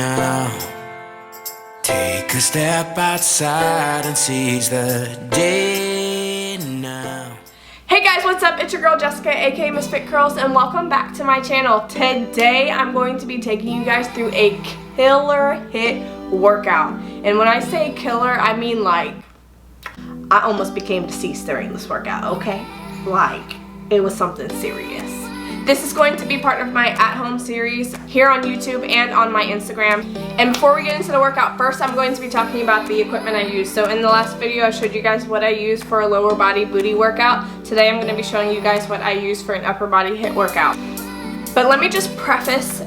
now. Take a step outside and seize the day now. Hey guys, what's up? It's your girl Jessica, aka Misfit Curls, and welcome back to my channel. Today I'm going to be taking you guys through a killer HIIT workout. And when I say killer, I mean like I almost became deceased during this workout, okay? Like it was something serious. This is going to be part of my at-home series here on YouTube and on my Instagram. And before we get into the workout, first I'm going to be talking about the equipment I use. So in the last video I showed you guys what I use for a lower body booty workout. Today I'm going to be showing you guys what I use for an upper body HIIT workout. But let me just preface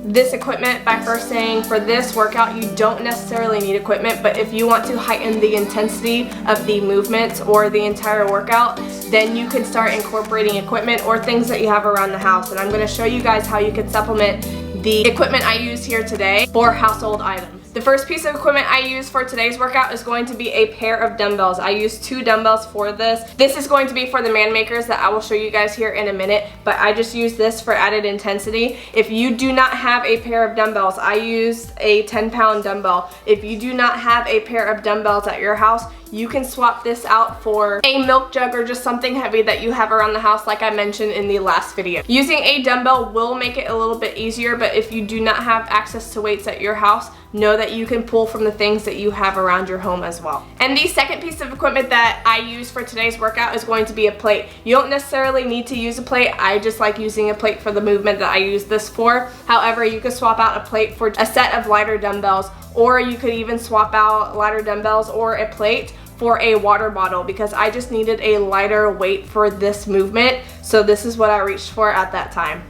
this equipment by first saying for this workout you don't necessarily need equipment, but if you want to heighten the intensity of the movements or the entire workout, then you can start incorporating equipment or things that you have around the house. And I'm going to show you guys how you can supplement the equipment I use here today for household items. The first piece of equipment I use for today's workout is going to be a pair of dumbbells. I use 2 dumbbells for this. This is going to be for the man makers that I will show you guys here in a minute, but I just use this for added intensity. If you do not have a pair of dumbbells, I use a 10-pound dumbbell. If you do not have a pair of dumbbells at your house, you can swap this out for a milk jug or just something heavy that you have around the house, like I mentioned in the last video. Using a dumbbell will make it a little bit easier, but if you do not have access to weights at your house, know that you can pull from the things that you have around your home as well. And the second piece of equipment that I use for today's workout is going to be a plate. You don't necessarily need to use a plate. I just like using a plate for the movement that I use this for. However, you could swap out a plate for a set of lighter dumbbells, or you could even swap out lighter dumbbells or a plate for a water bottle, because I just needed a lighter weight for this movement, so this is what I reached for at that time.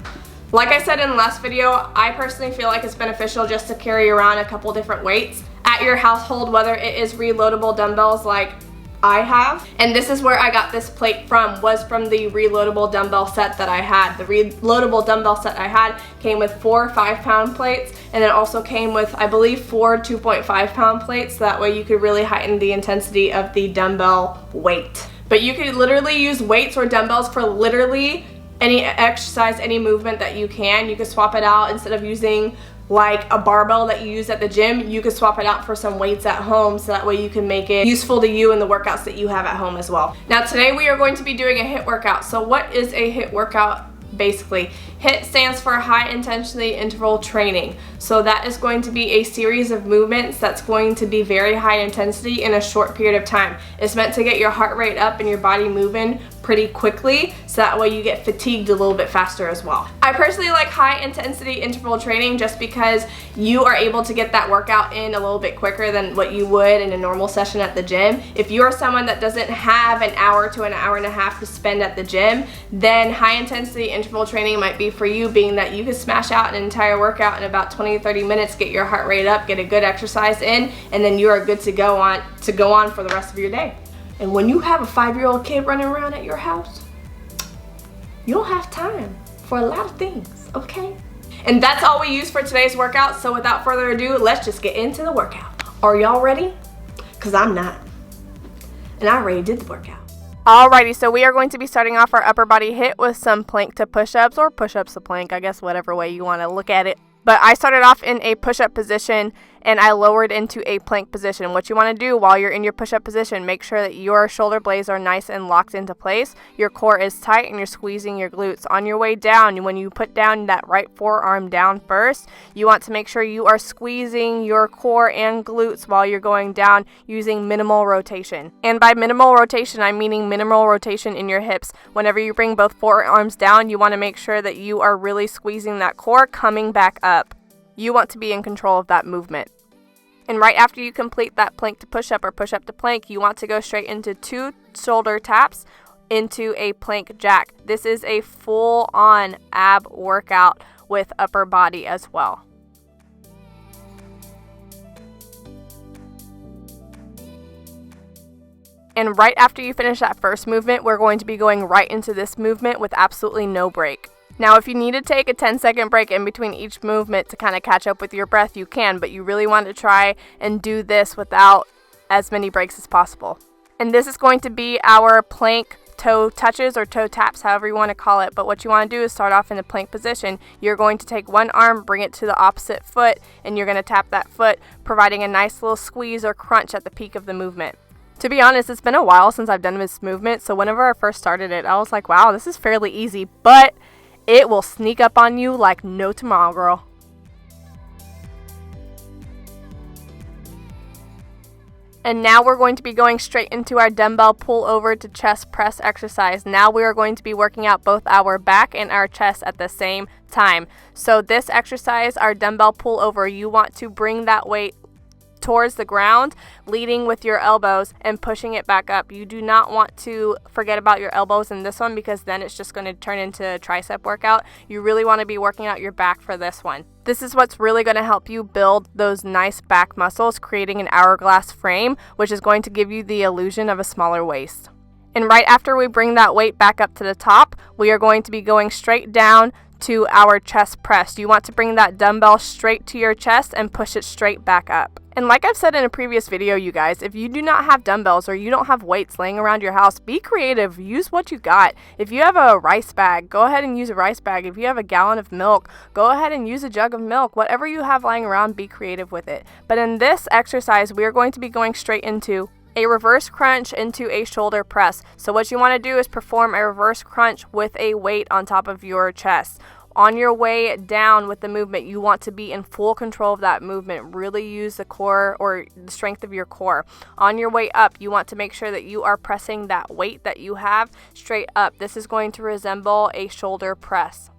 Like I said in the last video, I personally feel like it's beneficial just to carry around a couple different weights at your household, whether it is reloadable dumbbells like I have. And this is where I got this plate from, was from the reloadable dumbbell set that I had. The reloadable dumbbell set I had came with 4 5-pound plates, and it also came with, I believe, 4 2.5-pound plates, so that way you could really heighten the intensity of the dumbbell weight. But you could literally use weights or dumbbells for literally any exercise, any movement that you can. You could swap it out. Instead of using like a barbell that you use at the gym, you could swap it out for some weights at home, so that way you can make it useful to you in the workouts that you have at home as well. Now today we are going to be doing a HIIT workout. So what is a HIIT workout? Basically, HIIT stands for high intensity interval training. So that is going to be a series of movements that's going to be very high intensity in a short period of time. It's meant to get your heart rate up and your body moving pretty quickly, so that way you get fatigued a little bit faster as well. I personally like high intensity interval training just because you are able to get that workout in a little bit quicker than what you would in a normal session at the gym. If you are someone that doesn't have an hour to an hour and a half to spend at the gym, then high intensity interval training might be for you, being that you can smash out an entire workout in about 20 to 30 minutes, get your heart rate up, get a good exercise in, and then you are good to go on for the rest of your day. And when you have a 5-year-old kid running around at your house, you don't have time for a lot of things, okay? And that's all we use for today's workout, so without further ado, let's just get into the workout. Are y'all ready? Because I'm not. And I already did the workout. Alrighty, so we are going to be starting off our upper body HIIT with some plank to push-ups, or push-ups to plank, I guess, whatever way you want to look at it. But I started off in a push-up position and I lowered into a plank position. What you want to do while you're in your push-up position, make sure that your shoulder blades are nice and locked into place. Your core is tight and you're squeezing your glutes. On your way down, when you put down that right forearm down first, you want to make sure you are squeezing your core and glutes while you're going down using minimal rotation. And by minimal rotation, I'm meaning minimal rotation in your hips. Whenever you bring both forearms down, you want to make sure that you are really squeezing that core coming back up. You want to be in control of that movement. And right after you complete that plank to push up or push up to plank, you want to go straight into 2 shoulder taps into a plank jack. This is a full-on ab workout with upper body as well. And right after you finish that first movement, we're going to be going right into this movement with absolutely no break. Now, if you need to take a 10-second break in between each movement to kind of catch up with your breath, you can, but you really want to try and do this without as many breaks as possible. And this is going to be our plank toe touches or toe taps, however you want to call it. But what you want to do is start off in a plank position. You're going to take one arm, bring it to the opposite foot, and you're going to tap that foot, providing a nice little squeeze or crunch at the peak of the movement. To be honest, it's been a while since I've done this movement, so whenever I first started it, I was like, wow, this is fairly easy, but it will sneak up on you like no tomorrow, girl. And now we're going to be going straight into our dumbbell pull over to chest press exercise. Now we are going to be working out both our back and our chest at the same time. So this exercise, our dumbbell pull over, you want to bring that weight towards the ground, leading with your elbows and pushing it back up. You do not want to forget about your elbows in this one because then it's just going to turn into a tricep workout. You really want to be working out your back for this one. This is what's really going to help you build those nice back muscles, creating an hourglass frame, which is going to give you the illusion of a smaller waist. And right after we bring that weight back up to the top, we are going to be going straight down to our chest press. You want to bring that dumbbell straight to your chest and push it straight back up. And like I've said in a previous video, you guys, if you do not have dumbbells or you don't have weights laying around your house, be creative. Use what you got. If you have a rice bag, go ahead and use a rice bag. If you have a gallon of milk, go ahead and use a jug of milk. Whatever you have lying around, be creative with it. But in this exercise, we are going to be going straight into a reverse crunch into a shoulder press. So what you want to do is perform a reverse crunch with a weight on top of your chest. On your way down with the movement, you want to be in full control of that movement. Really use the core or the strength of your core. On your way up, you want to make sure that you are pressing that weight that you have straight up. This is going to resemble a shoulder press.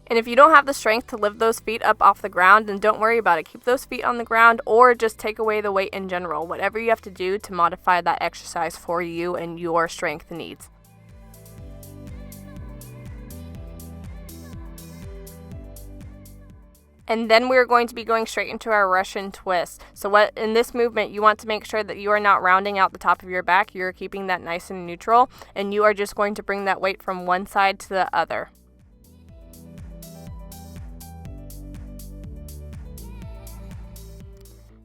And if you don't have the strength to lift those feet up off the ground, then don't worry about it. Keep those feet on the ground or just take away the weight in general. Whatever you have to do to modify that exercise for you and your strength needs. And then we're going to be going straight into our Russian twist. So what in this movement, you want to make sure that you are not rounding out the top of your back. You're keeping that nice and neutral. And you are just going to bring that weight from one side to the other.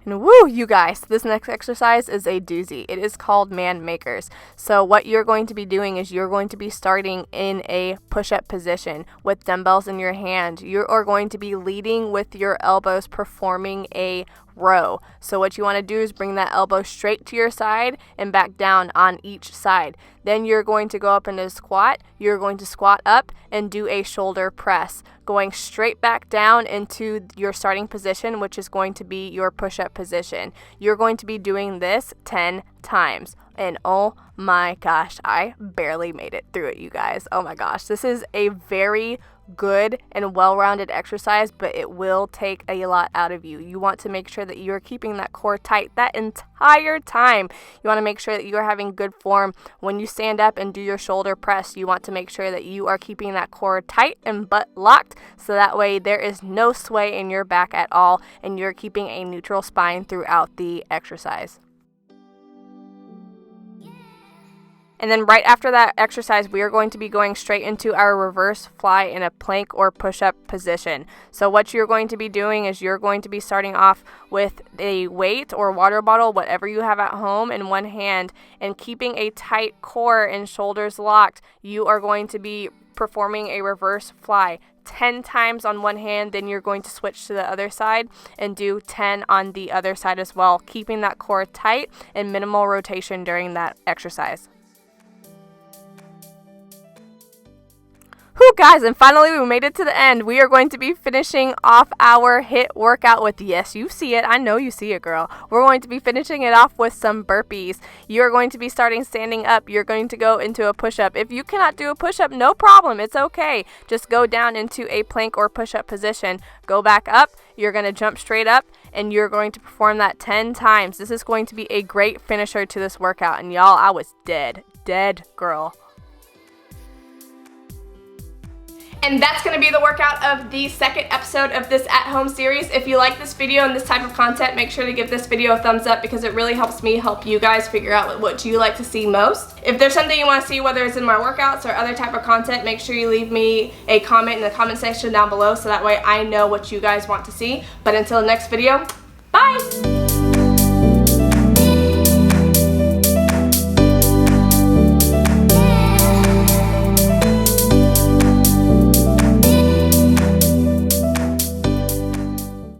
And woo, you guys, this next exercise is a doozy. It is called man makers. So what you're going to be doing is you're going to be starting in a push-up position with dumbbells in your hand. You are going to be leading with your elbows, performing a row. So what you want to do is bring that elbow straight to your side and back down on each side. Then you're going to go up into a squat. You're going to squat up and do a shoulder press, going straight back down into your starting position, which is going to be your push-up position. You're going to be doing this 10 times. And oh my gosh, I barely made it through it, you guys. Oh my gosh, this is a very good and well-rounded exercise, but it will take a lot out of you. You want to make sure that you are keeping that core tight that entire time. You want to make sure that you are having good form. When you stand up and do your shoulder press, you want to make sure that you are keeping that core tight and butt locked, so that way there is no sway in your back at all, and you're keeping a neutral spine throughout the exercise. And then right after that exercise, we are going to be going straight into our reverse fly in a plank or push-up position. So what you're going to be doing is you're going to be starting off with a weight or water bottle, whatever you have at home, in one hand, and keeping a tight core and shoulders locked. You are going to be performing a reverse fly 10 times on one hand, then you're going to switch to the other side and do 10 on the other side as well, keeping that core tight and minimal rotation during that exercise. Whew, guys, and finally we made it to the end. We are going to be finishing off our HIIT workout with, yes, you see it. I know you see it, girl. We're going to be finishing it off with some burpees. You are going to be starting standing up. You're going to go into a push-up. If you cannot do a push-up, no problem. It's okay. Just go down into a plank or push-up position. Go back up. You're going to jump straight up, and you're going to perform that 10 times. This is going to be a great finisher to this workout. And y'all, I was dead, girl. And that's going to be the workout of the second episode of this at-home series. If you like this video and this type of content, make sure to give this video a thumbs up, because it really helps me help you guys figure out what you like to see most. If there's something you want to see, whether it's in my workouts or other type of content, make sure you leave me a comment in the comment section down below, so that way I know what you guys want to see. But until the next video, bye!